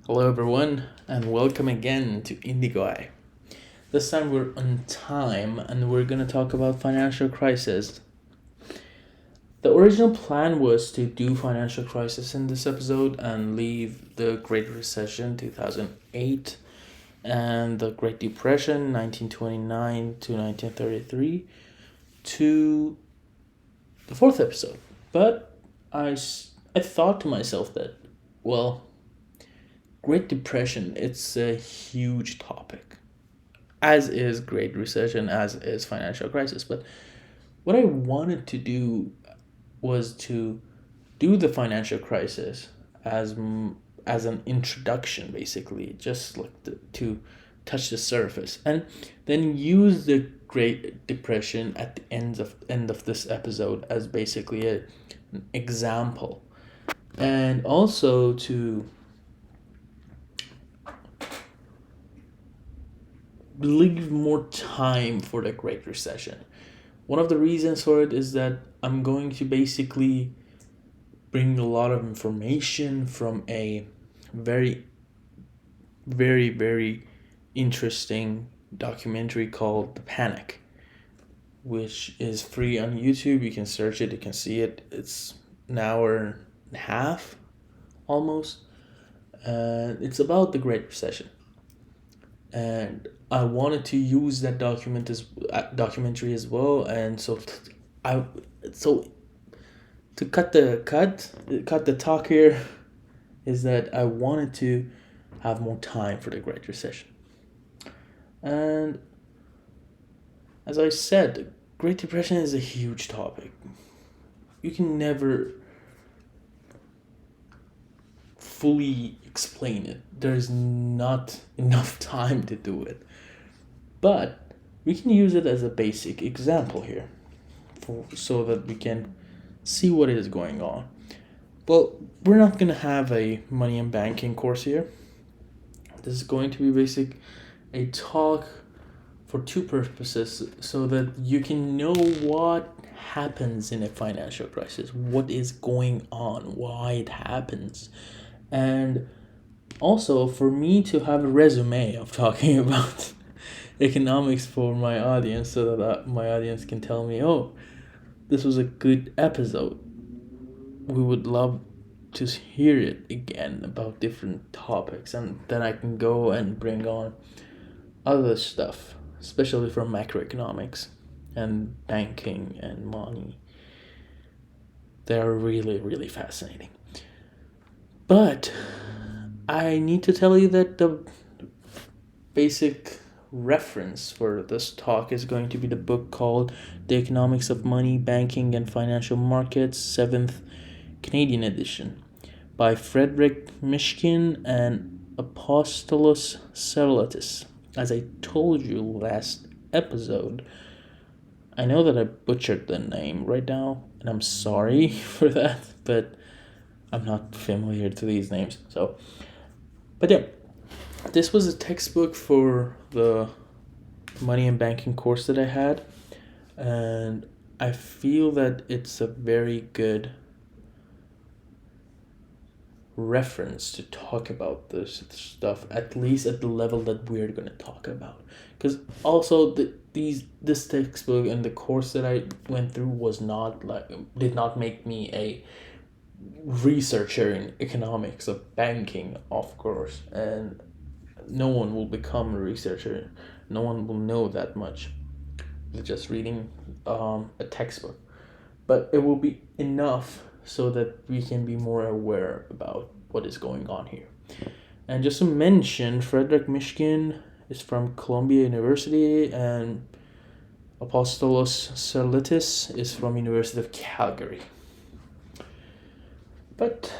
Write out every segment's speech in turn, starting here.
Hello, everyone, and welcome again to Indigo Eye. This time we're on time and we're going to talk about financial crisis. The original plan was to do financial crisis in this episode and leave the Great Recession 2008 and the Great Depression 1929 to 1933 to the fourth episode. But I thought to myself that, well, Great Depression, it's a huge topic, as is Great Recession, as is financial crisis. But what I wanted to do was to do the financial crisis as an introduction, basically, just like to touch the surface, and then use the Great Depression at the end of this episode as basically an example, and also to leave more time for the Great Recession. One of the reasons for it is that I'm going to basically bring a lot of information from a very, very, very interesting documentary called The Panic, which is free on YouTube. You can search it, you can see it. It's an hour and a half almost. And it's about the Great Recession. And I wanted to use that documentary as well, and I so to cut the talk here is that I wanted to have more time for the Great Recession, and as I said, Great Depression is a huge topic. You can never fully explain it. There's not enough time to do it. But we can use it as a basic example here so that we can see what is going on. Well, we're not going to have a money and banking course here. This is going to be a talk for two purposes, so that you can know what happens in a financial crisis, what is going on, why it happens, and also for me to have a resume of talking about economics for my audience, so that my audience can tell me, oh, this was a good episode. We would love to hear it again about different topics, and then I can go and bring on other stuff, especially from macroeconomics and banking and money. They're really, really fascinating. But I need to tell you that the basic reference for this talk is going to be the book called The Economics of Money, Banking, and Financial Markets, 7th Canadian edition, by Frederick Mishkin and Apostolos Sarlatis. As I told you last episode, I know that I butchered the name right now, and I'm sorry for that, but I'm not familiar to these names. But yeah, this was a textbook for the money and banking course that I had, and I feel that it's a very good reference to talk about this stuff, at least at the level that we're going to talk about. Because also this textbook and the course that I went through did not make me a researcher in economics of banking, of course, and no one will become a researcher. No one will know that much with just reading a textbook, but it will be enough so that we can be more aware about what is going on here. And just to mention, Frederick Mishkin is from Columbia University, and Apostolos Sarlitis is from University of Calgary. But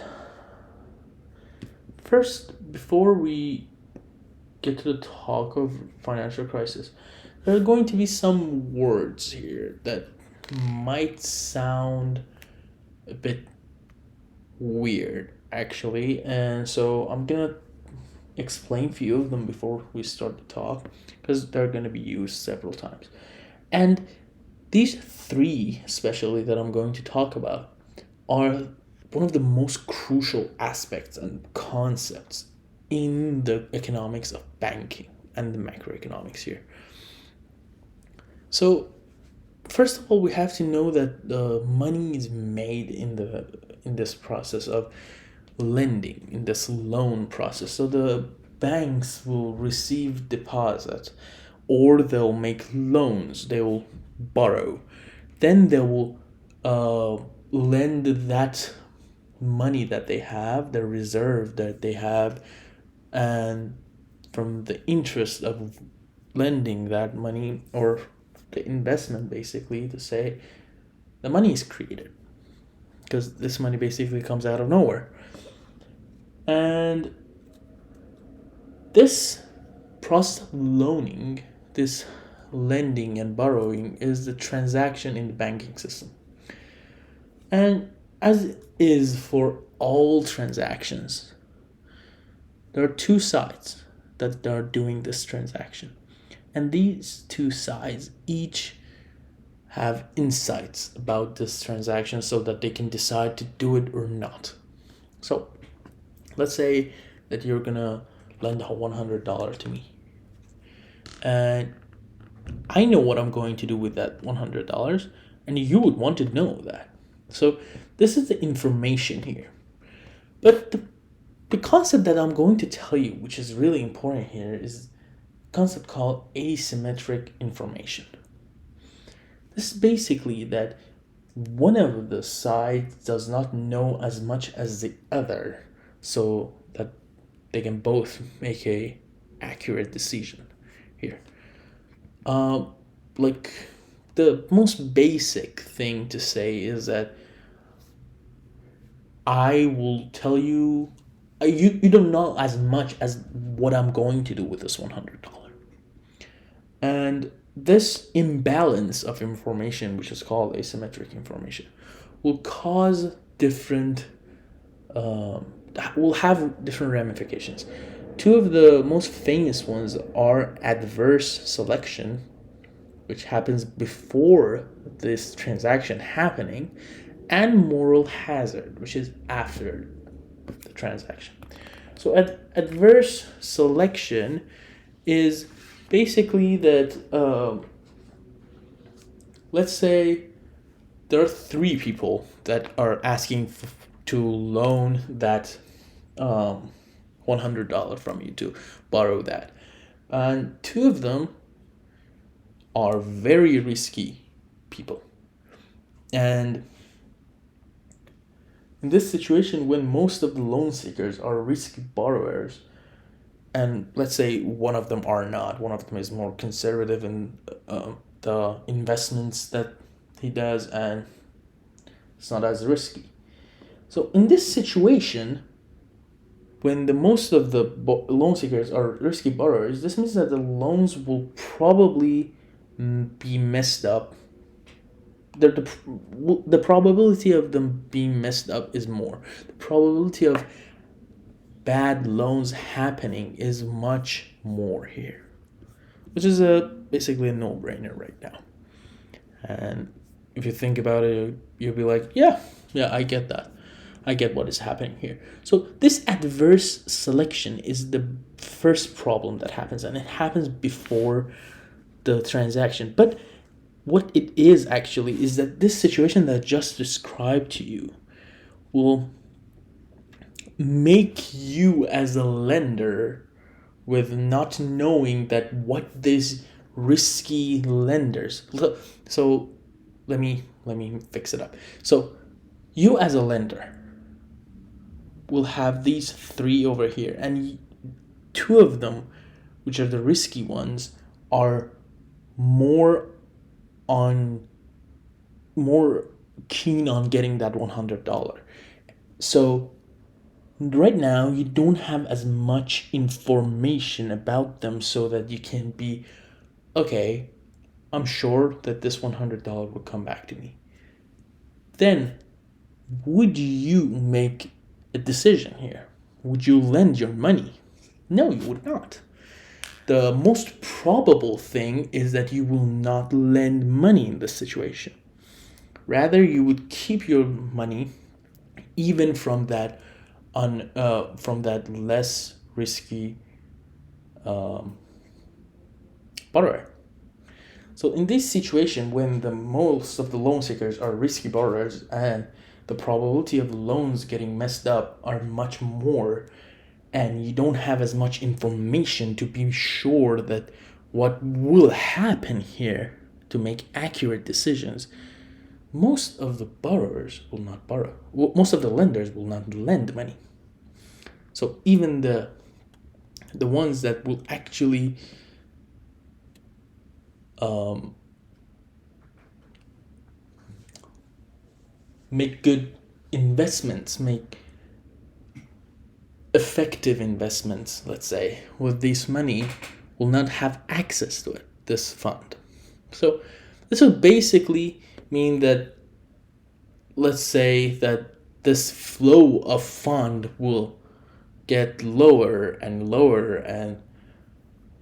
first, before we get to the talk of financial crisis, there are going to be some words here that might sound a bit weird, actually, and so I'm gonna explain a few of them before we start the talk, because they're gonna be used several times. And these three, especially, that I'm going to talk about, are one of the most crucial aspects and concepts in the economics of banking and the macroeconomics here. So first of all, we have to know that the money is made in this process of lending, in this loan process. So the banks will receive deposits, or they'll make loans, they will borrow, then they will lend that money that they have, the reserve that they have, and from the interest of lending that money, or the investment, basically, to say the money is created, because this money basically comes out of nowhere. And this process of loaning, this lending and borrowing, is the transaction in the banking system. And as is for all transactions, there are two sides that are doing this transaction. And these two sides each have insights about this transaction so that they can decide to do it or not. So let's say that you're gonna lend $100 to me. And I know what I'm going to do with that $100, and you would want to know that. So this is the information here. But the concept that I'm going to tell you, which is really important here, is a concept called asymmetric information. This is basically that one of the sides does not know as much as the other, so that they can both make a accurate decision here. Like the most basic thing to say is that I will tell you, you don't know as much as what I'm going to do with this $100. And this imbalance of information, which is called asymmetric information, will cause different, will have different ramifications. Two of the most famous ones are adverse selection, which happens before this transaction happening, and moral hazard, which is after the transaction. So adverse selection is basically that, let's say there are three people that are asking to loan that $100 from you, to borrow that. And two of them are very risky people. And in this situation, when most of the loan seekers are risky borrowers, and let's say one of them are not, one of them is more conservative in the investments that he does, and it's not as risky. So in this situation, when the most of the loan seekers are risky borrowers, this means that the loans will probably be messed up. The probability of them being messed up is more. The probability of bad loans happening is much more here, which is basically a no-brainer right now. And if you think about it, you'll be like, yeah, I get that. I get what is happening here. So this adverse selection is the first problem that happens, and it happens before the transaction. But what it is actually is that this situation that I just described to you will make you as a lender, with not knowing that what these risky lenders. So let me fix it up. So you as a lender will have these three over here, and two of them, which are the risky ones, are more keen on getting that $100. So right now you don't have as much information about them, so that you can be, okay, I'm sure that this $100 will come back to me. Then would you make a decision here? Would you lend your money? No, you would not. The most probable thing is that you will not lend money in this situation. Rather, you would keep your money, even from that less risky borrower. So in this situation, when the most of the loan seekers are risky borrowers and the probability of loans getting messed up are much more, and you don't have as much information to be sure that what will happen here to make accurate decisions, most of the borrowers will not borrow. Most of the lenders will not lend money. So even the ones that will actually make good investments, make effective investments, let's say, with this money, will not have access to it, this fund. So this will basically mean that, let's say that this flow of fund will get lower and lower, and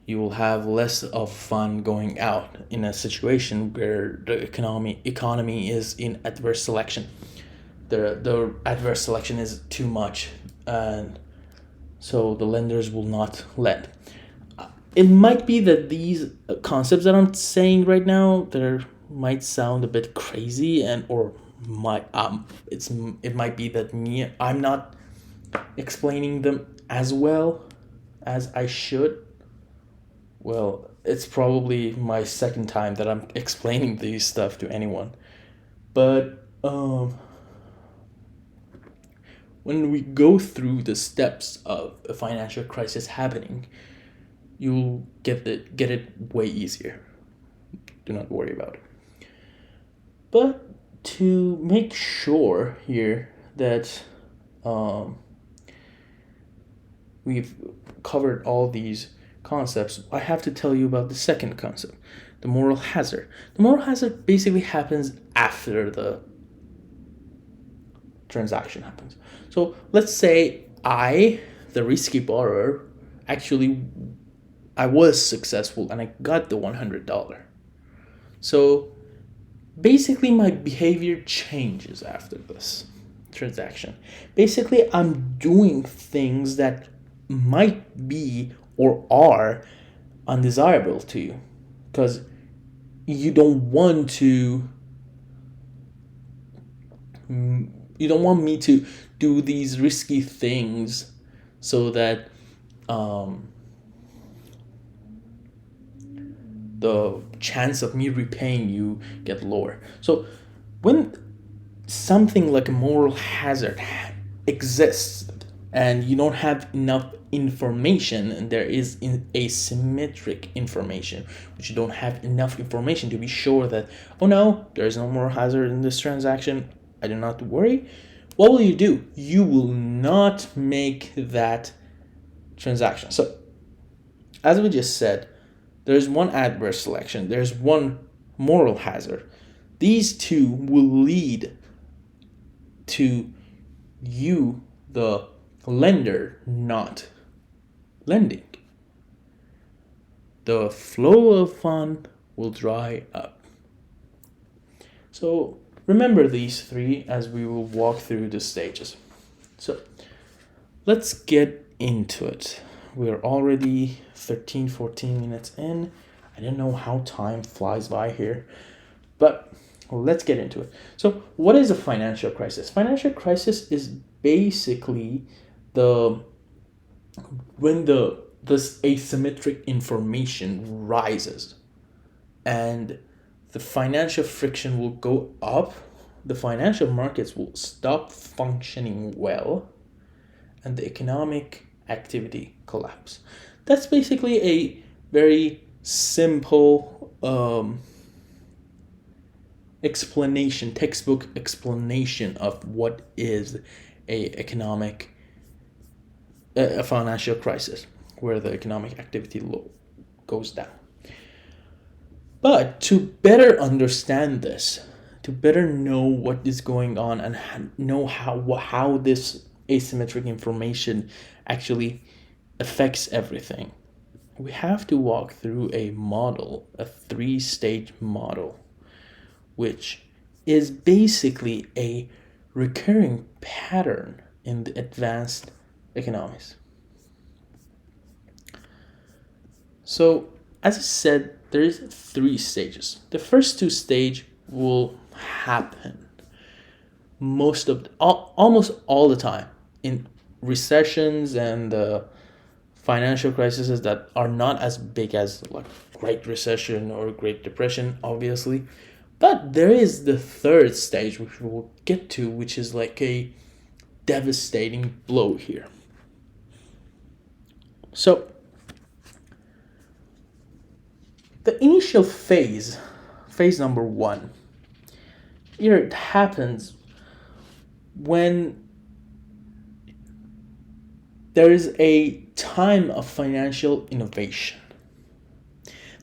you will have less of fund going out in a situation where the economy is in adverse selection. The adverse selection is too much, and so the lenders will not lend. It might be that these concepts that I'm saying right now, they might sound a bit crazy, and or it might be that I'm not explaining them as well as I should. Well, it's probably my second time that I'm explaining these stuff to anyone, but when we go through the steps of a financial crisis happening, you'll get it way easier. Do not worry about it. But to make sure here that we've covered all these concepts, I have to tell you about the second concept, the moral hazard. The moral hazard basically happens after the transaction happens. So let's say I, the risky borrower, I was successful and I got the $100. So basically my behavior changes after this transaction. Basically, I'm doing things that might be or are undesirable to you, because you don't want me to do these risky things so that the chance of me repaying you get lower. So when something like a moral hazard exists and you don't have enough information, and there is asymmetric information, which you don't have enough information to be sure that, oh no, there is no moral hazard in this transaction, I do not worry, what will you do? You will not make that transaction. So as we just said, there's one adverse selection, there's one moral hazard. These two will lead to you, the lender, not lending. The flow of fund will dry up. So remember these three as we will walk through the stages. So let's get into it. We're already 14 minutes in. I don't know how time flies by here, but let's get into it. So what is a financial crisis? Financial crisis is basically when this asymmetric information rises and the financial friction will go up, the financial markets will stop functioning well, and the economic activity collapse. That's basically a very simple textbook explanation of what is a financial crisis, where the economic activity goes down. But to better understand this, to better know what is going on and know how this asymmetric information actually affects everything, we have to walk through a model, a 3-stage model, which is basically a recurring pattern in the advanced economics. So, as I said, there's three stages. The first two stage will happen almost all the time in recessions and financial crises that are not as big as like Great Recession or Great Depression, obviously. But there is the third stage, which we'll get to, which is like a devastating blow here. So, the initial phase number one, here it happens when there is a time of financial innovation.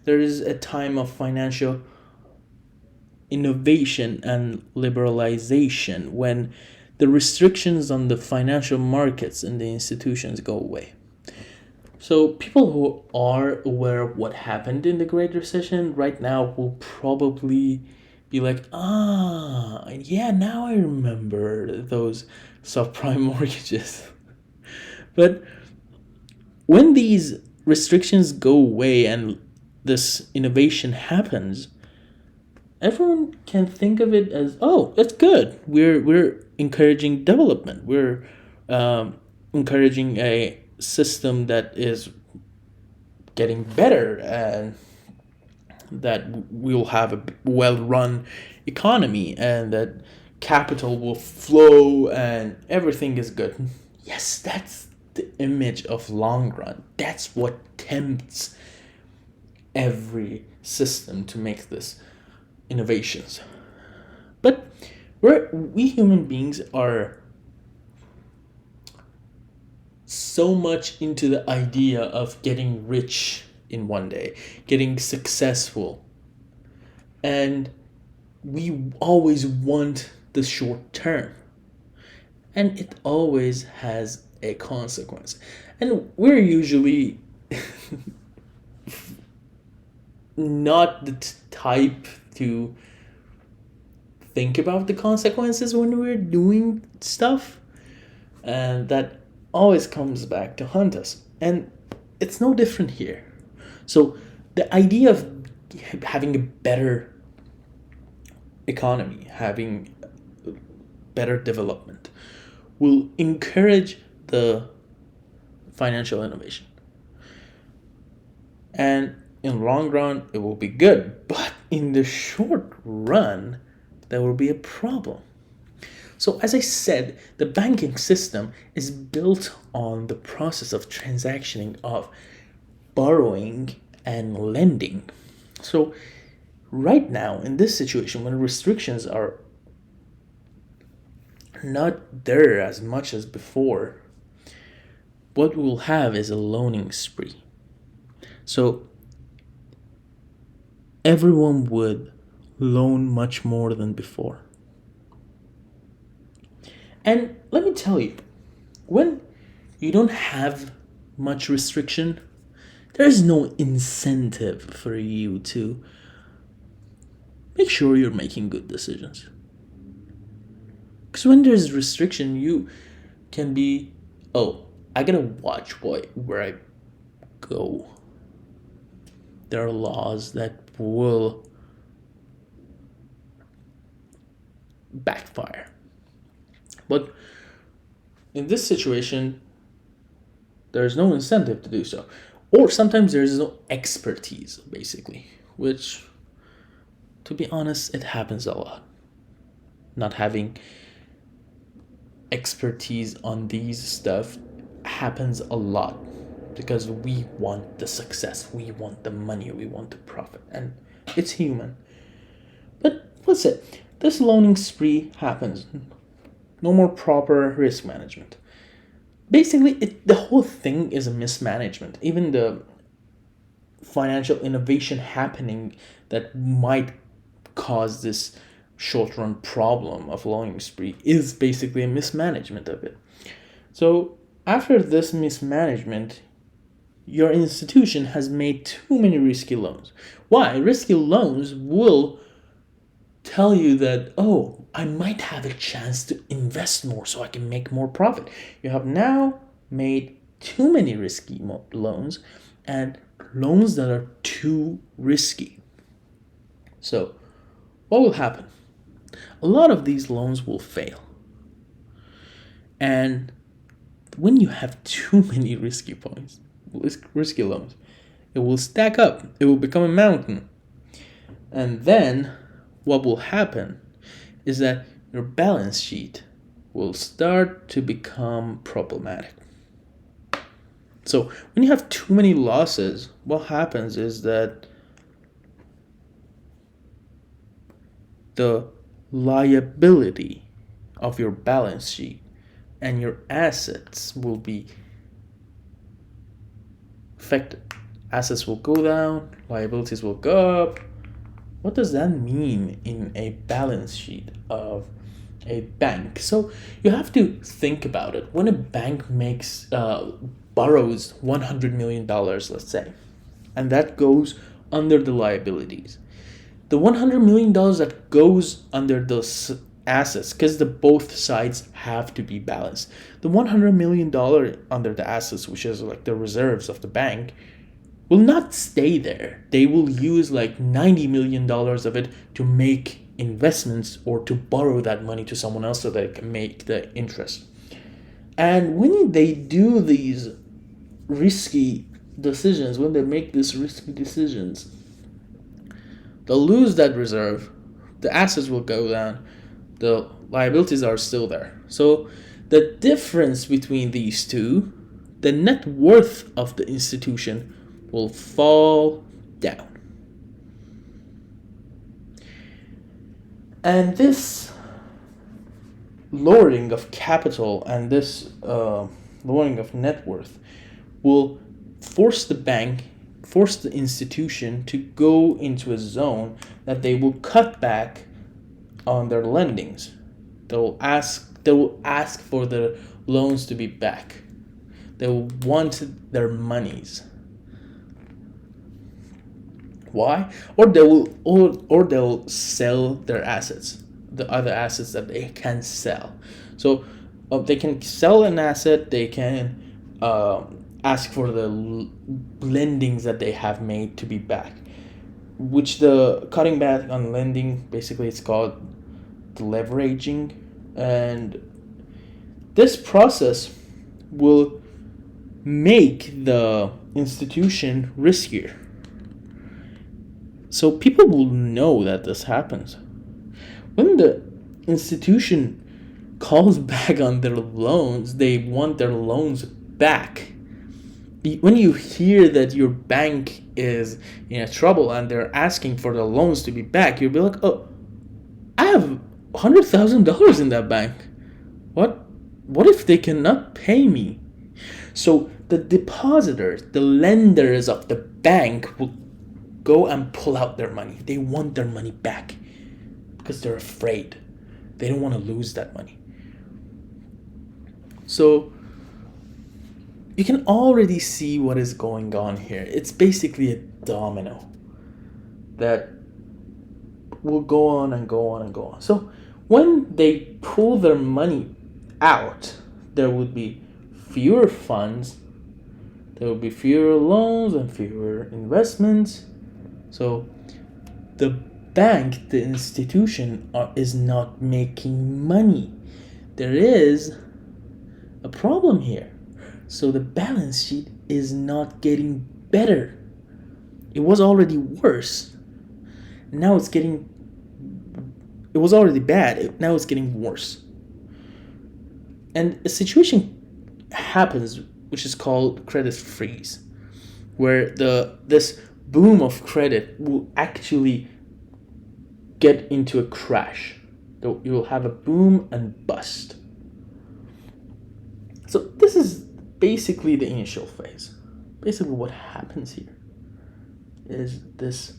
There is a time of financial innovation and liberalization when the restrictions on the financial markets and the institutions go away. So people who are aware of what happened in the Great Recession right now will probably be like, yeah, now I remember those subprime mortgages. But when these restrictions go away and this innovation happens, everyone can think of it as, oh, that's good. We're encouraging development. We're encouraging a system that is getting better and that we'll have a well-run economy and that capital will flow and everything is good. Yes, that's the image of long run. That's what tempts every system to make this innovations. But we human beings are so much into the idea of getting rich in one day, getting successful. And we always want the short term. And it always has a consequence. And we're usually not the type to think about the consequences when we're doing stuff. And that always comes back to haunt us. And it's no different here. So the idea of having a better economy, having better development, will encourage the financial innovation. And in the long run, it will be good. But in the short run, there will be a problem. So as I said, the banking system is built on the process of transactioning of borrowing and lending. So right now, in this situation, when restrictions are not there as much as before, what we will have is a loaning spree. So everyone would loan much more than before. And let me tell you, when you don't have much restriction, there's no incentive for you to make sure you're making good decisions. Because when there's restriction, you can be, I gotta watch where I go. There are laws that will backfire. But in this situation, there's no incentive to do so. Or sometimes there's no expertise, basically, which, to be honest, it happens a lot. Not having expertise on these stuff happens a lot because we want the success, we want the money, we want the profit, and it's human. But what's it? This loaning spree happens. No more proper risk management. Basically, the whole thing is a mismanagement. Even the financial innovation happening that might cause this short-run problem of loaning spree is basically a mismanagement of it. So after this mismanagement, your institution has made too many risky loans. Why? Risky loans will tell you that, I might have a chance to invest more so I can make more profit. You have now made too many risky loans and loans that are too risky. So what will happen? A lot of these loans will fail. And when you have too many risky loans, it will stack up. It will become a mountain. And then what will happen is that your balance sheet will start to become problematic. So when you have too many losses, what happens is that the liability of your balance sheet and your assets will be affected. Assets will go down, liabilities will go up. What does that mean in a balance sheet of a bank? So you have to think about it. When a bank borrows $100 million, let's say, and that goes under the liabilities, the $100 million that goes under those assets, because both sides have to be balanced, the $100 million under the assets, which is like the reserves of the bank, will not stay there. They will use like $90 million of it to make investments or to borrow that money to someone else so they can make the interest. And when they do these risky decisions, when they make these risky decisions, they'll lose that reserve, the assets will go down, the liabilities are still there. So the difference between these two, the net worth of the institution will fall down. And this lowering of capital and this lowering of net worth will force the institution to go into a zone that they will cut back on their lendings. They will ask for their loans to be back. They will want their monies. Why? Or they'll sell their assets, the other assets that they can sell. So they can sell an asset. They can ask for the lendings that they have made to be back, which the cutting back on lending, basically it's called the leveraging. And this process will make the institution riskier. So people will know that this happens. When the institution calls back on their loans, they want their loans back. When you hear that your bank is in trouble and they're asking for the loans to be back, you'll be like, oh, I have $100,000 in that bank. What if they cannot pay me? So the depositors, the lenders of the bank will go and pull out their money. They want their money back because they're afraid. They don't want to lose that money. So you can already see what is going on here. It's basically a domino that will go on and go on and go on. So when they pull their money out, there would be fewer funds, there will be fewer loans and fewer investments. So the bank, the institution, is not making money. There is a problem here. So the balance sheet is not getting better. It was already worse. Now it was already bad. Now it's getting worse. And a situation happens which is called credit freeze, where this boom of credit will actually get into a crash. You will have a boom and bust. So this is basically the initial phase. Basically what happens here is this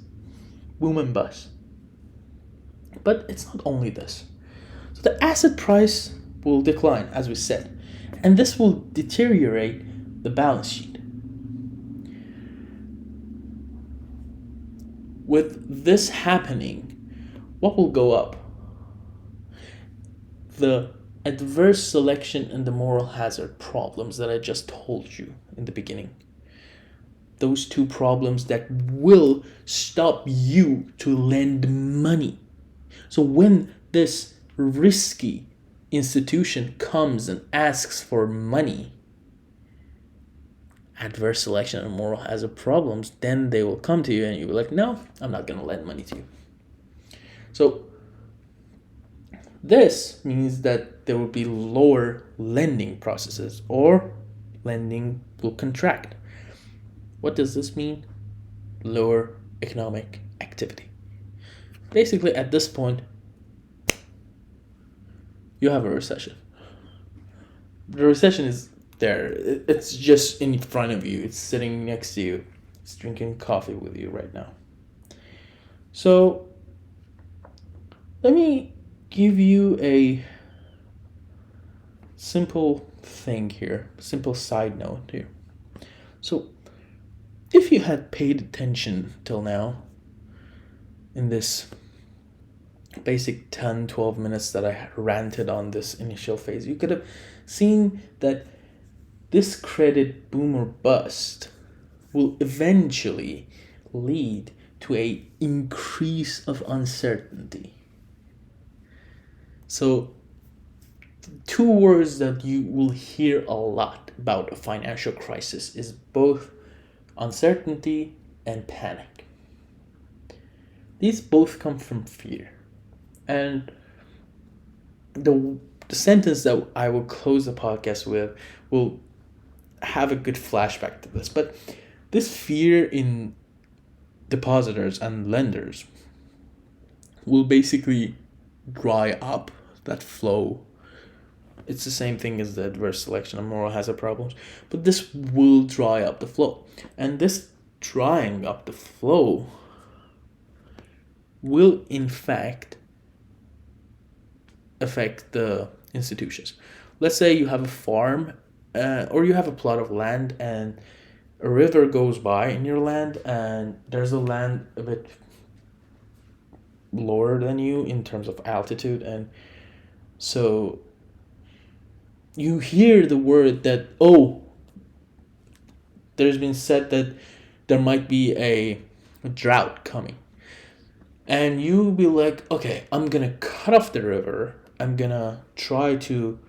boom and bust. But it's not only this. So the asset price will decline, as we said, and this will deteriorate the balance sheet. With this happening, what will go up? The adverse selection and the moral hazard problems that I just told you in the beginning. Those two problems that will stop you to lend money. So when this risky institution comes and asks for money, adverse selection and moral hazard problems, then they will come to you and you'll be like, no, I'm not going to lend money to you. So this means that there will be lower lending processes, or lending will contract. What does this mean? Lower economic activity. Basically, at this point, you have a recession. The recession is there. It's just in front of you. It's sitting next to you. It's drinking coffee with you right now. So, let me give you a simple thing here, simple side note here. So, if you had paid attention till now in this basic 10-12 minutes that I ranted on this initial phase, you could have seen that this credit boom or bust will eventually lead to a increase of uncertainty. So, two words that you will hear a lot about a financial crisis is both uncertainty and panic. These both come from fear. And the sentence that I will close the podcast with will have a good flashback to this. But this fear in depositors and lenders will basically dry up that flow. It's the same thing as the adverse selection and moral hazard problems, but this will dry up the flow. And this drying up the flow will in fact affect the institutions. Let's say you have a farm or you have a plot of land and a river goes by in your land, and there's a land a bit lower than you in terms of altitude, and so you hear the word that, oh, there's been said that there might be a drought coming. And you'll be like, okay, I'm going to cut off the river. I'm going to try to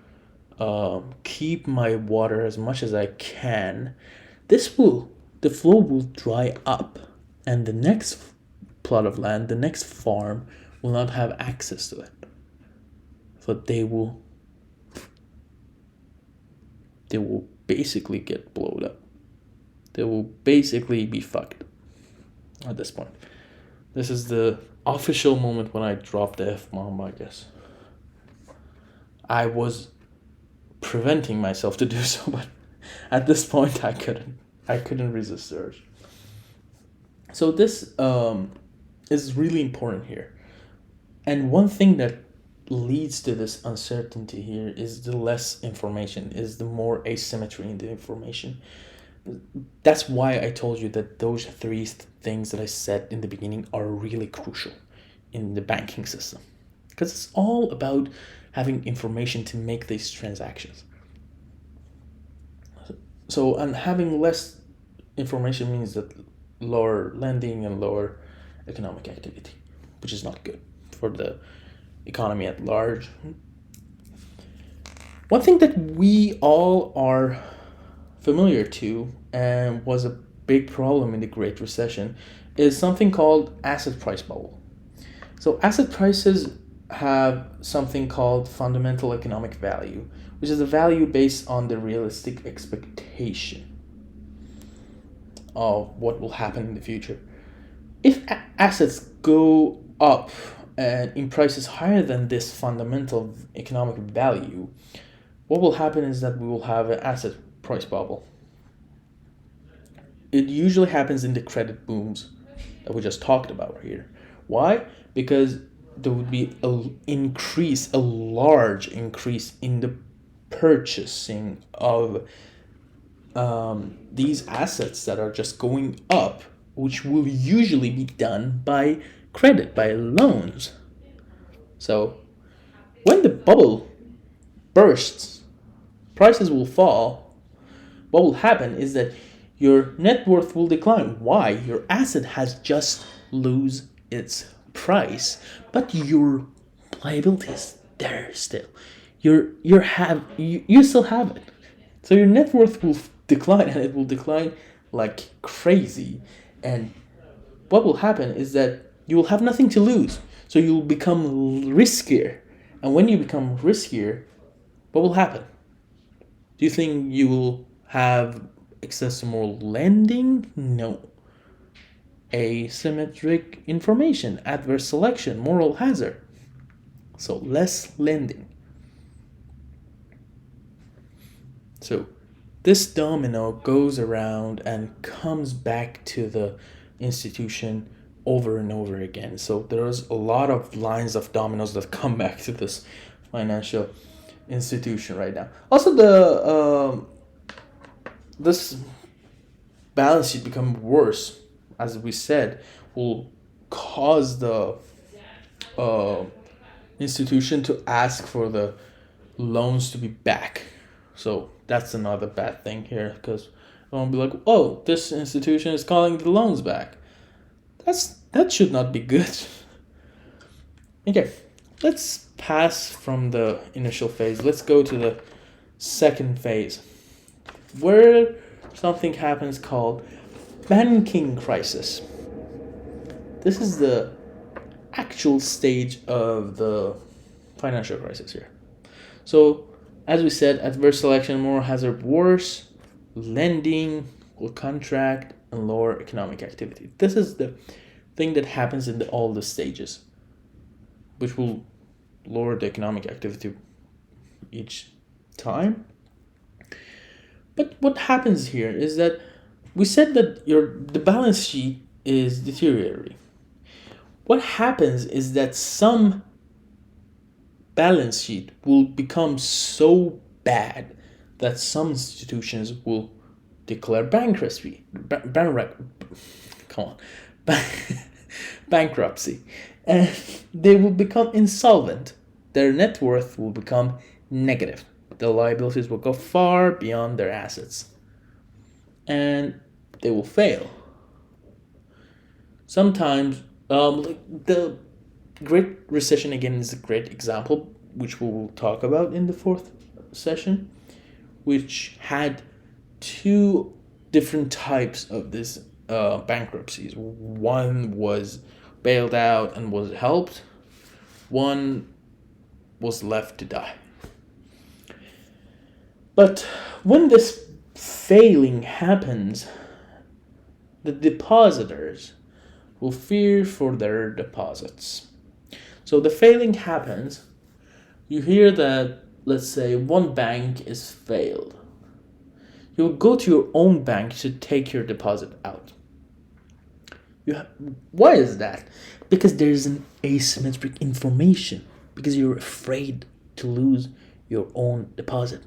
keep my water as much as I can. The flow will dry up. And the next plot of land, the next farm, will not have access to it. So they will basically get blown up. They will basically be fucked at this point. This is the official moment when I dropped the F-bomb, I guess. I was preventing myself to do so, but at this point I couldn't resist the urge. So this is really important here. And one thing that leads to this uncertainty here is the less information, is the more asymmetry in the information. That's why I told you that those three things that I said in the beginning are really crucial in the banking system, because it's all about having information to make these transactions. So, and having less information means that lower lending and lower economic activity, which is not good for the economy at large. One thing that we all are familiar to and was a big problem in the Great Recession is something called asset price bubble. So asset prices have something called fundamental economic value, which is a value based on the realistic expectation of what will happen in the future. If assets go up and in prices higher than this fundamental economic value, what will happen is that we will have an asset price bubble. It usually happens in the credit booms that we just talked about here. Why? Because there would be a large increase in the purchasing of these assets that are just going up, which will usually be done by credit, by loans. So when the bubble bursts, prices will fall. What will happen is that your net worth will decline. Why? Your asset has just lose its price, but your liability is there still. You still have it. So your net worth will decline, and it will decline like crazy. And what will happen is that you will have nothing to lose. So you'll become riskier. And when you become riskier, what will happen? Do you think you will have access to more lending? No. Asymmetric information, adverse selection, moral hazard. So less lending. So this domino goes around and comes back to the institution over and over again. So there's a lot of lines of dominoes that come back to this financial institution right now. Also, this balance sheet become worse, as we said, will cause the institution to ask for the loans to be back. So that's another bad thing here, because won't be like, oh, this institution is calling the loans back. That should not be good. Okay, let's pass from the initial phase. Let's go to the second phase, where something happens called banking crisis. This is the actual stage of the financial crisis here. So, as we said, adverse selection, moral hazard, worse lending will contract and lower economic activity. This is the thing that happens in all the stages, which will lower the economic activity each time. But what happens here is that we said that the balance sheet is deteriorating. What happens is that some balance sheet will become so bad that some institutions will declare bankruptcy. Bankruptcy. And they will become insolvent. Their net worth will become negative. The liabilities will go far beyond their assets. And they will fail. Sometimes, the Great Recession again is a great example, which we will talk about in the fourth session, which had two different types of this bankruptcies. One was bailed out and was helped. One was left to die. But when this failing happens, the depositors will fear for their deposits. So the failing happens, you hear that, let's say, one bank is failed. You'll go to your own bank to take your deposit out. Why is that? Because there's an asymmetric information. Because you're afraid to lose your own deposit.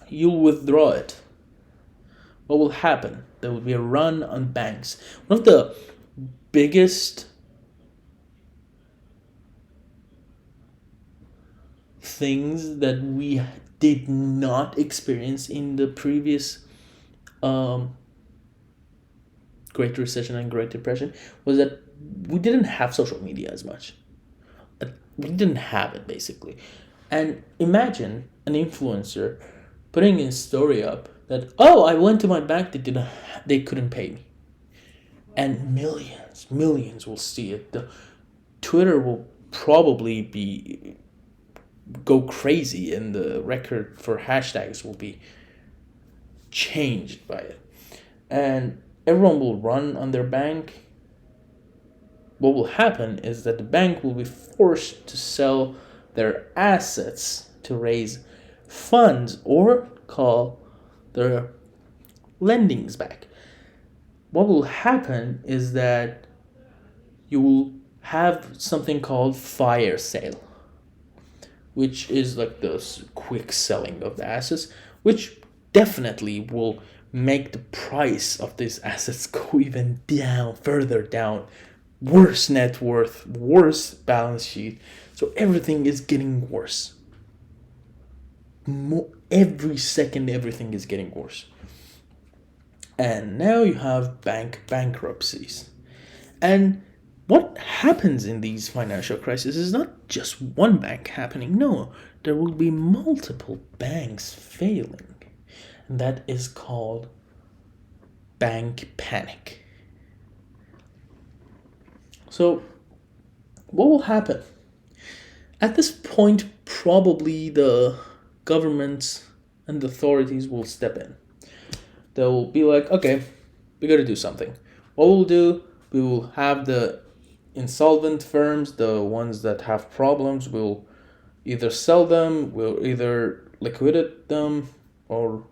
You'll withdraw it. What will happen? There will be a run on banks. One of the biggest things that we did not experience in the previous Great Recession and Great Depression was that we didn't have social media as much. We didn't have it, basically. And imagine an influencer putting a story up that, oh, I went to my bank, they couldn't pay me. And millions will see it. The Twitter will probably go crazy, and the record for hashtags will be changed by it. And everyone will run on their bank. What will happen is that the bank will be forced to sell their assets to raise funds or call their lendings back. What will happen is that you will have something called fire sale, which is like the quick selling of the assets, which definitely will make the price of these assets go even further down. Worse net worth, worse balance sheet. So So everything is getting worse. Every second, everything is getting worse. And now you have bank bankruptcies. And what happens in these financial crises is not just one bank happening. No, there will be multiple banks failing. And that is called bank panic. So, what will happen? At this point, probably the governments and the authorities will step in. They'll be like, okay, we got to do something. What we'll do, we will have the insolvent firms, the ones that have problems, we'll either sell them, we'll either liquidate them, or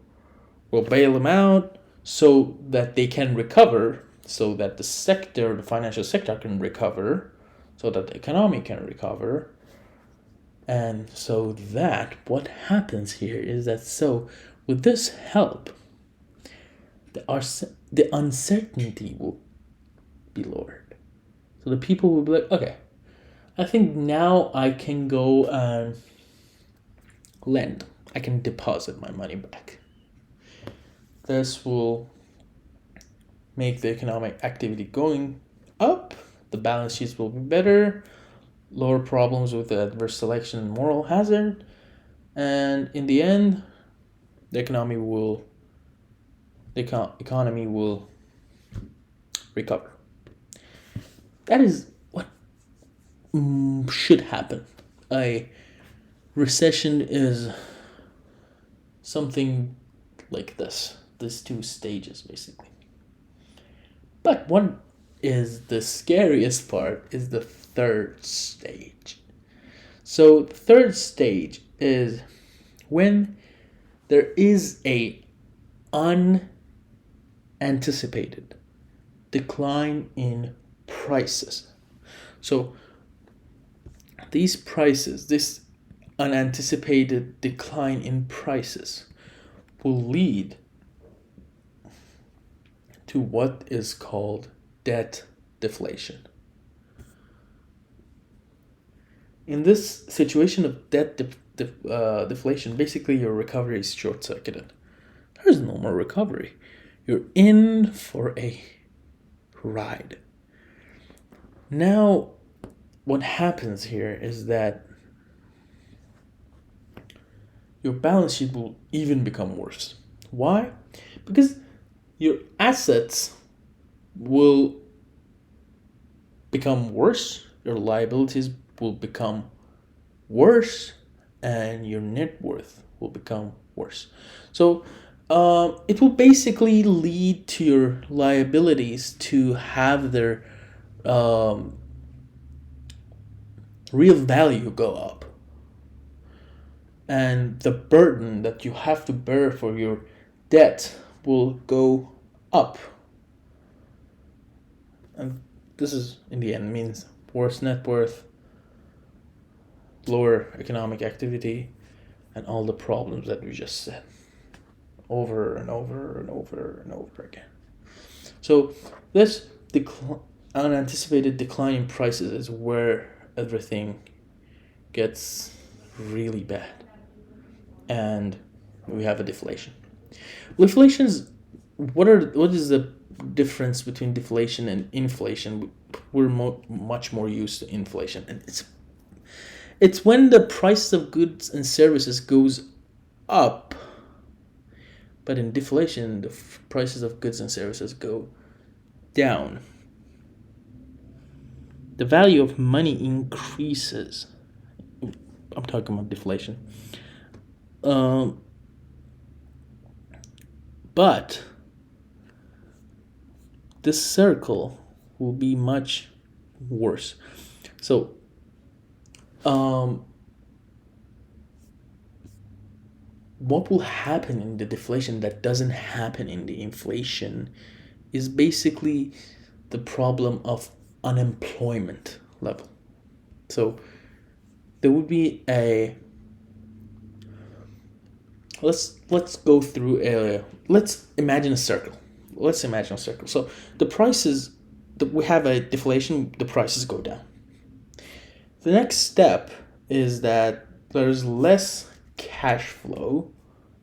we'll bail them out so that they can recover, so that the financial sector can recover, so that the economy can recover. And so that what happens here is that with this help, the uncertainty will be lowered. So the people will be like, okay, I think now I can go and lend. I can deposit my money back. This will make the economic activity going up. The balance sheets will be better. Lower problems with the adverse selection and moral hazard. And in the end, the economy will recover. That is what should happen. A recession is something like this. These two stages, basically. But what is the scariest part is the third stage. So the third stage is when there is a unanticipated decline in prices. So this unanticipated decline in prices will lead to what is called debt deflation. In this situation of debt deflation, basically your recovery is short-circuited. There is no more recovery. You're in for a ride. Now, what happens here is that your balance sheet will even become worse. Why? Because your assets will become worse, your liabilities will become worse, and your net worth will become worse. So it will basically lead to your liabilities to have their real value go up. And the burden that you have to bear for your debt will go up. And this is, in the end, means worse net worth, lower economic activity, and all the problems that we just said over and over and over and over again. So this unanticipated decline in prices is where everything gets really bad. And we have a deflation. What is the difference between deflation and inflation? We're much more used to inflation, and it's when the price of goods and services goes up, but in deflation the prices of goods and services go down. The value of money increases. I'm talking about deflation. But this circle will be much worse. So, what will happen in the deflation that doesn't happen in the inflation is basically the problem of unemployment level. So, there would be let's go through let's imagine a circle. So the prices, we have a deflation, the prices go down. The next step is that there's less cash flow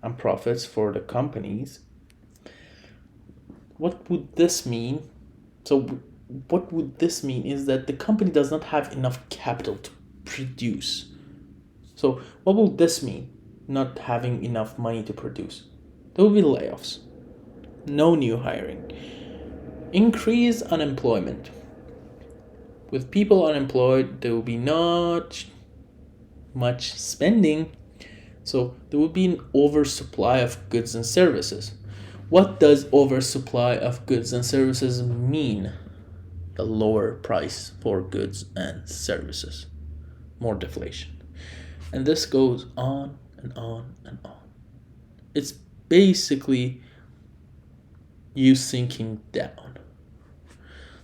and profits for the companies. What would this mean? So, what would this mean is that the company does not have enough capital to produce. So, what will this mean? Not having enough money to produce. There will be layoffs, no new hiring, increase unemployment. With people unemployed, there will be not much spending, so there will be an oversupply of goods and services. What does oversupply of goods and services mean? A lower price for goods and services, more deflation. And this goes on and on and on. It's basically you sinking down.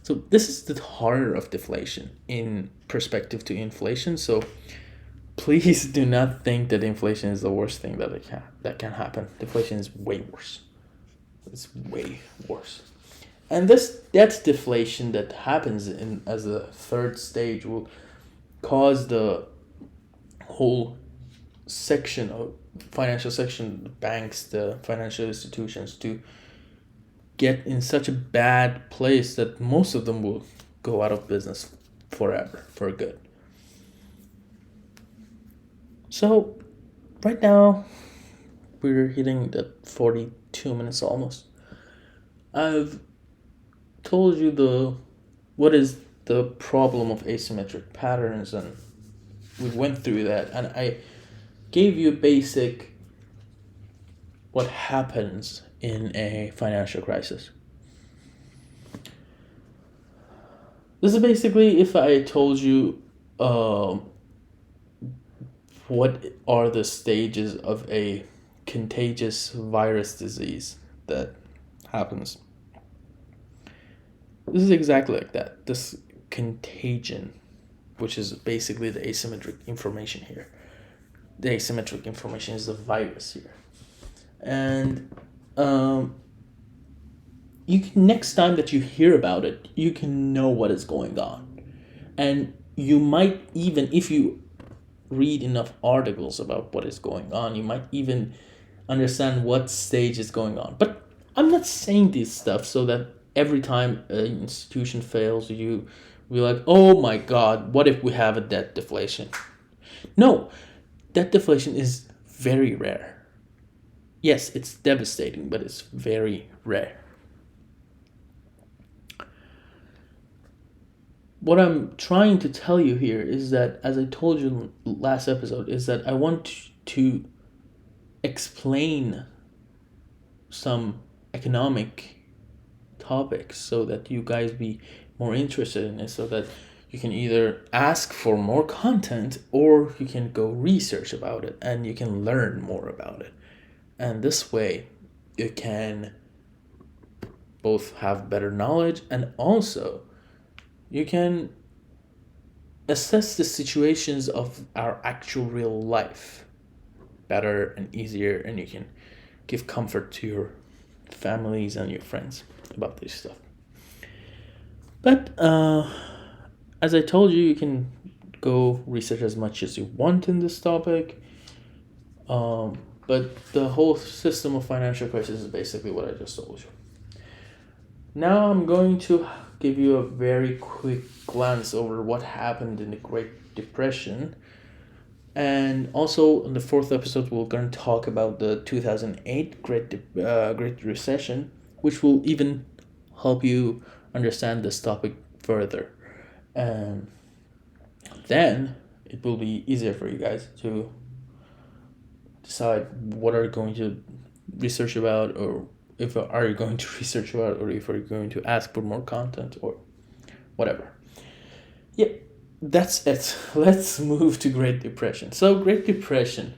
So this is the horror of deflation in perspective to inflation. So please do not think that inflation is the worst thing that can happen. Deflation is way worse. It's way worse. And that's deflation that happens in as a third stage will cause the whole section of financial section, the banks, the financial institutions to get in such a bad place that most of them will go out of business forever, for good. So right now we're hitting the 42 minutes almost. I've told you what is the problem of asymmetric patterns, and we went through that, and I gave you basic what happens in a financial crisis. This is basically if I told you what are the stages of a contagious virus disease that happens. This is exactly like that. This contagion, which is basically the asymmetric information here. The asymmetric information is the virus here. And you can, next time that you hear about it, you can know what is going on. And you might even, if you read enough articles about what is going on, you might even understand what stage is going on. But I'm not saying this stuff so that every time an institution fails, you be like, oh my God, what if we have a debt deflation? No, debt deflation is very rare. Yes, it's devastating, but it's very rare. What I'm trying to tell you here is that, as I told you last episode, is that I want to explain some economic topics so that you guys be more interested in it, so that you can either ask for more content or you can go research about it and you can learn more about it. And this way you can both have better knowledge and also you can assess the situations of our actual real life better and easier, and you can give comfort to your families and your friends about this stuff. But as I told you, you can go research as much as you want in this topic. But the whole system of financial crisis is basically what I just told you. Now I'm going to give you a very quick glance over what happened in the Great Depression. And also in the fourth episode, we're going to talk about the 2008 Great Recession, which will even help you understand this topic further. And then it will be easier for you guys to decide what are you going to research about, or if are you going to research about, or if are you going to ask for more content or whatever. Yeah, that's it. Let's move to Great Depression. So Great Depression,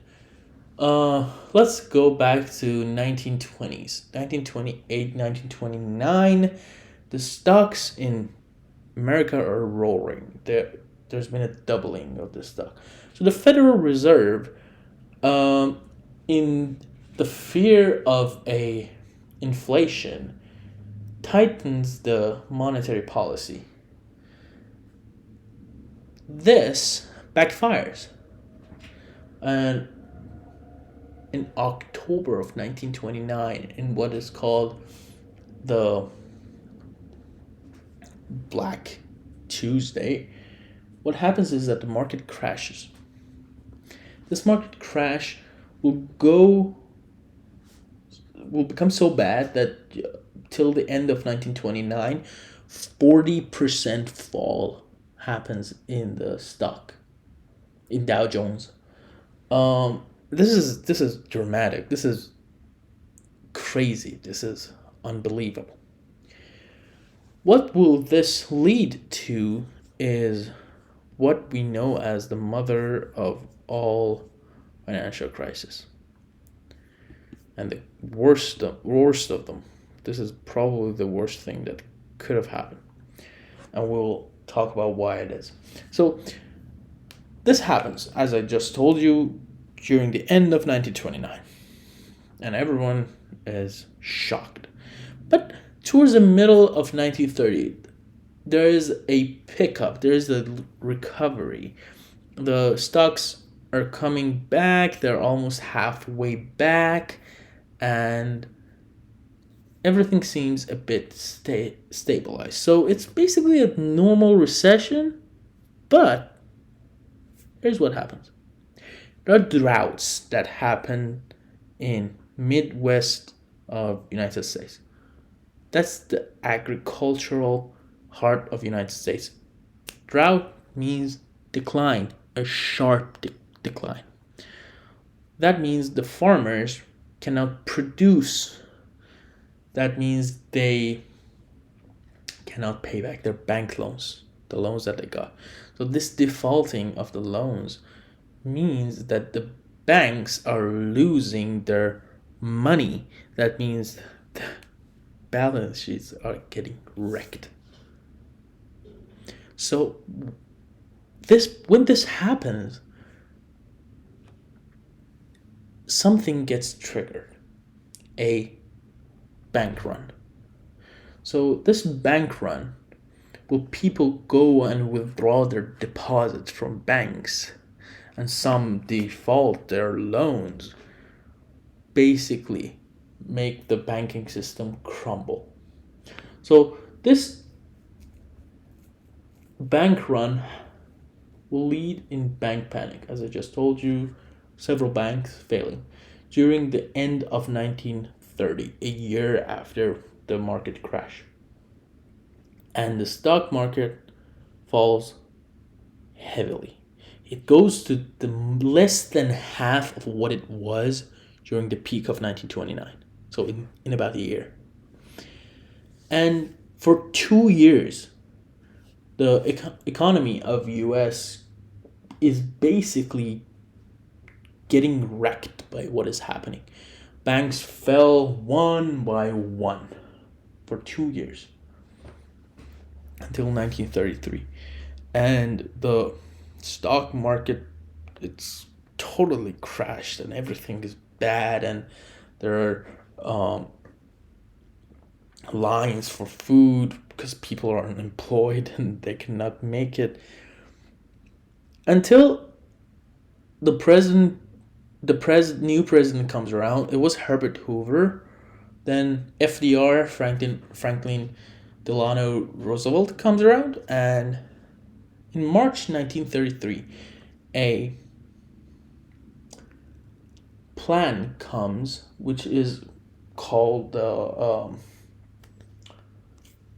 let's go back to 1920s, 1928, 1929. The stocks in America are roaring. There's been a doubling of the stock. So the Federal Reserve, in the fear of a inflation, tightens the monetary policy. This backfires. And in October of 1929, in what is called the Black Tuesday, what happens is that the market crashes. This market crash will become so bad that till the end of 1929, 40% fall happens in the stock in Dow Jones. This is dramatic. This is crazy. This is unbelievable. What will this lead to is what we know as the mother of all financial crises, and the worst of them. This is probably the worst thing that could have happened, and we'll talk about why it is. So this happens, as I just told you, during the end of 1929, and everyone is shocked. But towards the middle of 1930, there is a pickup, there is a recovery. The stocks are coming back, they're almost halfway back, and everything seems a bit stabilized. So it's basically a normal recession, but here's what happens. There are droughts that happen in Midwest of United States. That's the agricultural heart of United States. Drought means decline, a sharp decline. That means the farmers cannot produce. That means they cannot pay back their bank loans, the loans that they got. So this defaulting of the loans means that the banks are losing their money. That means the balance sheets are getting wrecked. So when this happens, something gets triggered. A bank run. So this bank run, will people go and withdraw their deposits from banks, and some default their loans, basically make the banking system crumble. So this bank run will lead in bank panic, as I just told you, several banks failing during the end of 1930, a year after the market crash. And the stock market falls heavily. It goes to the less than half of what it was during the peak of 1929. So in about a year. And for 2 years, the economy of US is basically getting wrecked by what is happening. Banks fell one by one for 2 years until 1933. And the stock market, it's totally crashed and everything is bad, and there are lines for food because people are unemployed and they cannot make it, until the new president comes around. It was Herbert Hoover, then FDR, Franklin Delano Roosevelt comes around, and in March 1933, a plan comes which is called the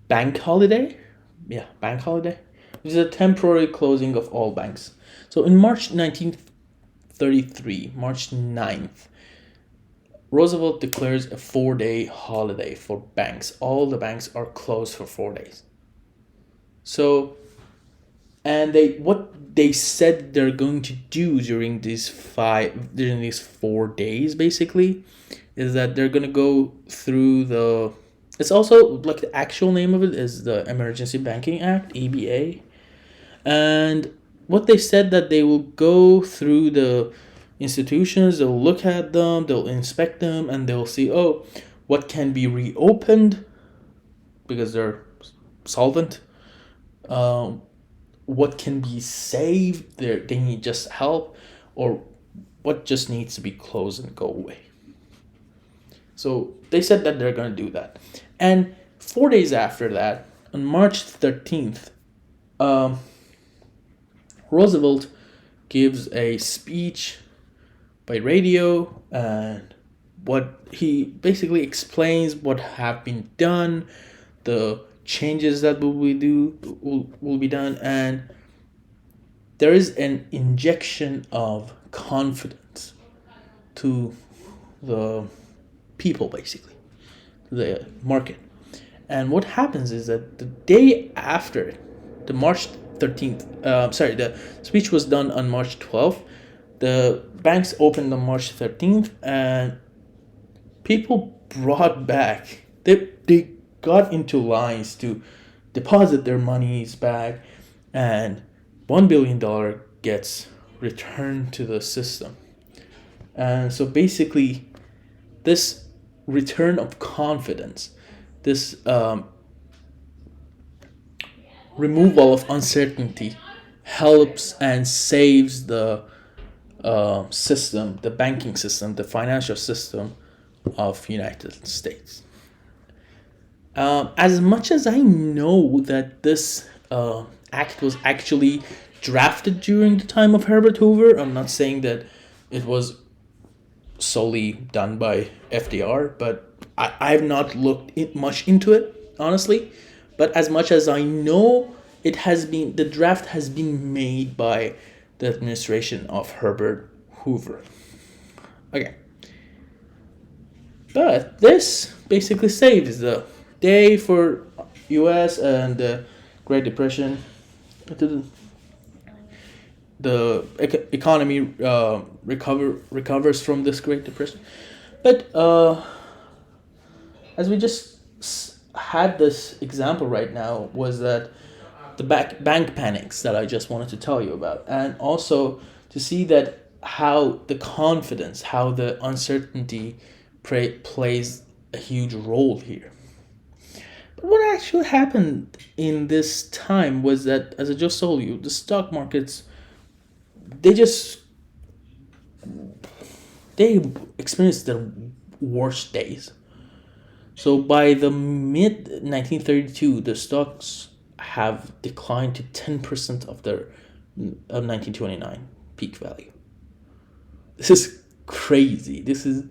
bank holiday. Bank holiday, which is a temporary closing of all banks. So in March 1933, March 9th, Roosevelt declares a 4-day holiday for banks. All the banks are closed for 4 days. So, and what they said they're going to do during these 4 days basically is that they're going to go through the, it's also like the actual name of it is the Emergency Banking Act, EBA. And what they said that they will go through the institutions, they'll look at them, they'll inspect them, and they'll see, what can be reopened because they're solvent. what can be saved. They need just help, or what just needs to be closed and go away. So they said that they're going to do that. And 4 days after that, on March 13th, um, Roosevelt gives a speech by radio, and what he basically explains what have been done, the changes that will be done, and there is an injection of confidence to the people, basically the market. And what happens is that the day after the March 13th, the speech was done on March 12th, the banks opened on March 13th, and people brought back, they got into lines to deposit their monies back, and $1 billion gets returned to the system. And so basically, this return of confidence, this removal of uncertainty, helps and saves the system, the banking system, the financial system of United States. As much as I know that this act was actually drafted during the time of Herbert Hoover, I'm not saying that it was solely done by FDR, but I've not looked much into it, honestly. But as much as I know, the draft has been made by the administration of Herbert Hoover. Okay. But this basically saves the day for US and the Great Depression. The economy recovers from this Great Depression. But as we just had this example right now, was that the bank panics that I just wanted to tell you about, and also to see that how the confidence, how the uncertainty plays a huge role here. But what actually happened in this time was that, as I just told you, the stock markets, they experienced their worst days. So by the mid 1932, the stocks have declined to 10% of their 1929 peak value. This is crazy. This is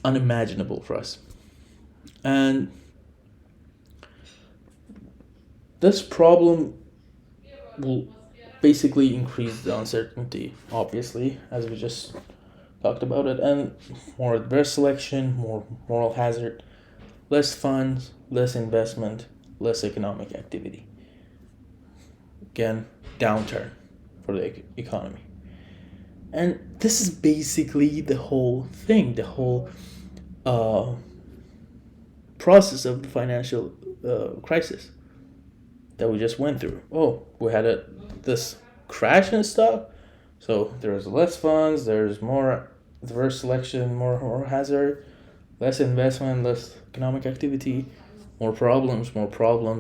unimaginable for us. And this problem will basically increase the uncertainty, obviously, as we just talked about it, and more adverse selection, more moral hazard, less funds, less investment, less economic activity. Again, downturn for the economy. And this is basically the whole thing, the whole process of the financial crisis that we just went through. Oh, we had this crash in stock, so there's less funds, there's more adverse selection, more hazard, less investment, less economic activity, more problems,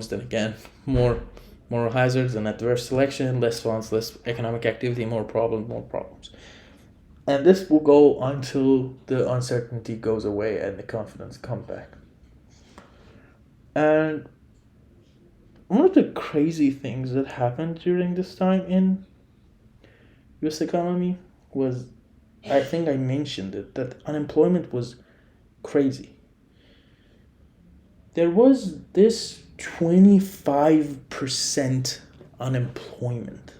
then again, more moral hazards and adverse selection, less funds, less economic activity, more problems. And this will go until the uncertainty goes away and the confidence comes back. And one of the crazy things that happened during this time in US economy was, I think I mentioned it, that unemployment was crazy. There was this 25% unemployment.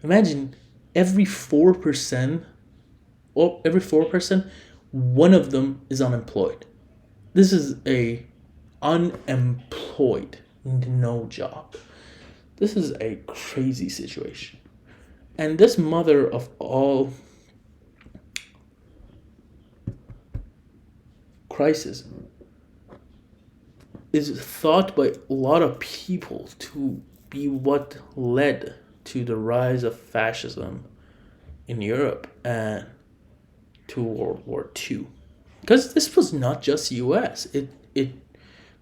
Imagine every 4%, one of them is unemployed. This is a unemployed, no job. This is a crazy situation. And this mother of all crisis is thought by a lot of people to be what led to the rise of fascism in Europe and to World War II. Because this was not just US.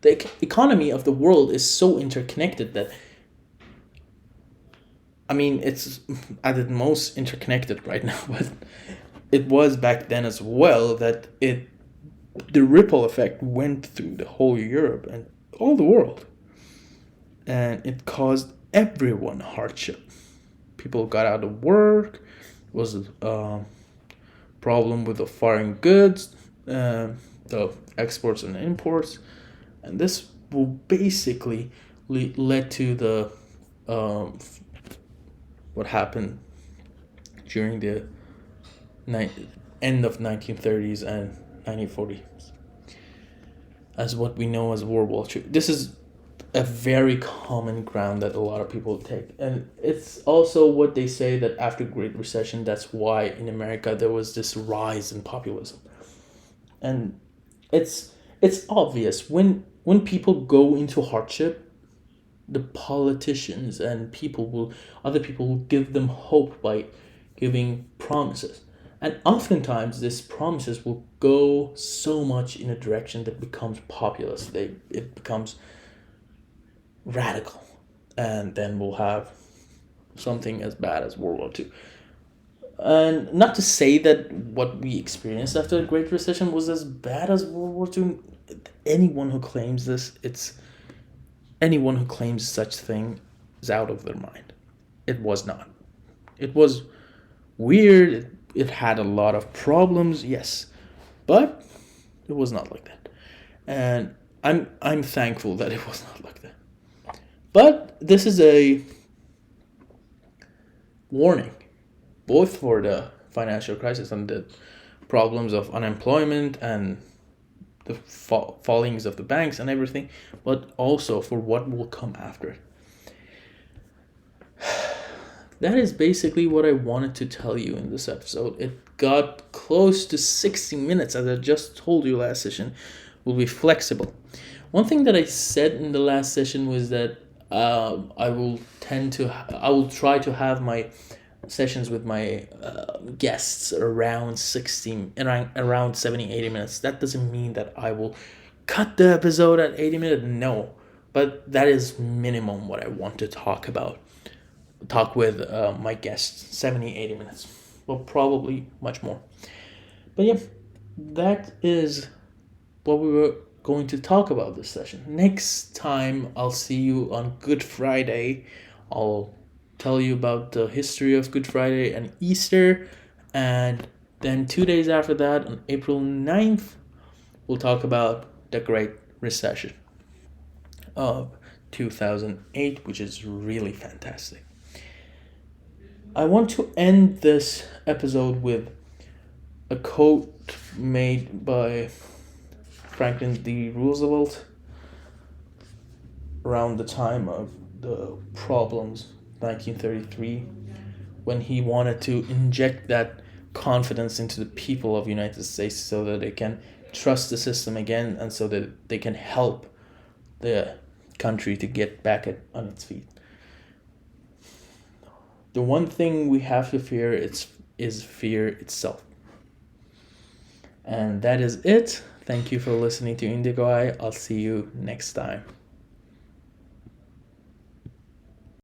The economy of the world is so interconnected that I mean, it's at its most interconnected right now, but it was back then as well that the ripple effect went through the whole Europe and all the world, and it caused everyone hardship. People got out of work. Was a problem with the foreign goods, the exports and imports, and this will basically led to the um, what happened during the end of 1930s and 1940s as what we know as World War II. This is a very common ground that a lot of people take, and it's also what they say that after Great Recession, that's why in America there was this rise in populism. And it's obvious when people go into hardship, the politicians and other people will give them hope by giving promises. And oftentimes these promises will go so much in a direction that becomes populist. It becomes radical. And then we'll have something as bad as World War II. And not to say that what we experienced after the Great Recession was as bad as World War II. Anyone who claims this, it's anyone who claims such thing is out of their mind. It was not. It was weird. It had a lot of problems, yes, but it was not like that. And I'm thankful that it was not like that. But this is a warning, both for the financial crisis and the problems of unemployment and the fallings of the banks and everything, but also for what will come after it. That is basically what I wanted to tell you in this episode. It got close to 60 minutes, as I just told you last session. Will be flexible. One thing that I said in the last session was that I will try to have my sessions with my guests around 70, 80 minutes. That doesn't mean that I will cut the episode at 80 minutes. No, but that is minimum what I want to talk with my guests, 70, 80 minutes. Well, probably much more. But yeah, that is what we were going to talk about this session. Next time, I'll see you on Good Friday. I'll tell you about the history of Good Friday and Easter. And then 2 days after that, on April 9th, we'll talk about the Great Recession of 2008, which is really fantastic. I want to end this episode with a quote made by Franklin D. Roosevelt around the time of the problems, 1933, when he wanted to inject that confidence into the people of the United States so that they can trust the system again and so that they can help the country to get back on its feet. The one thing we have to fear is fear itself. And that is it. Thank you for listening to Indigo Eye. I'll see you next time.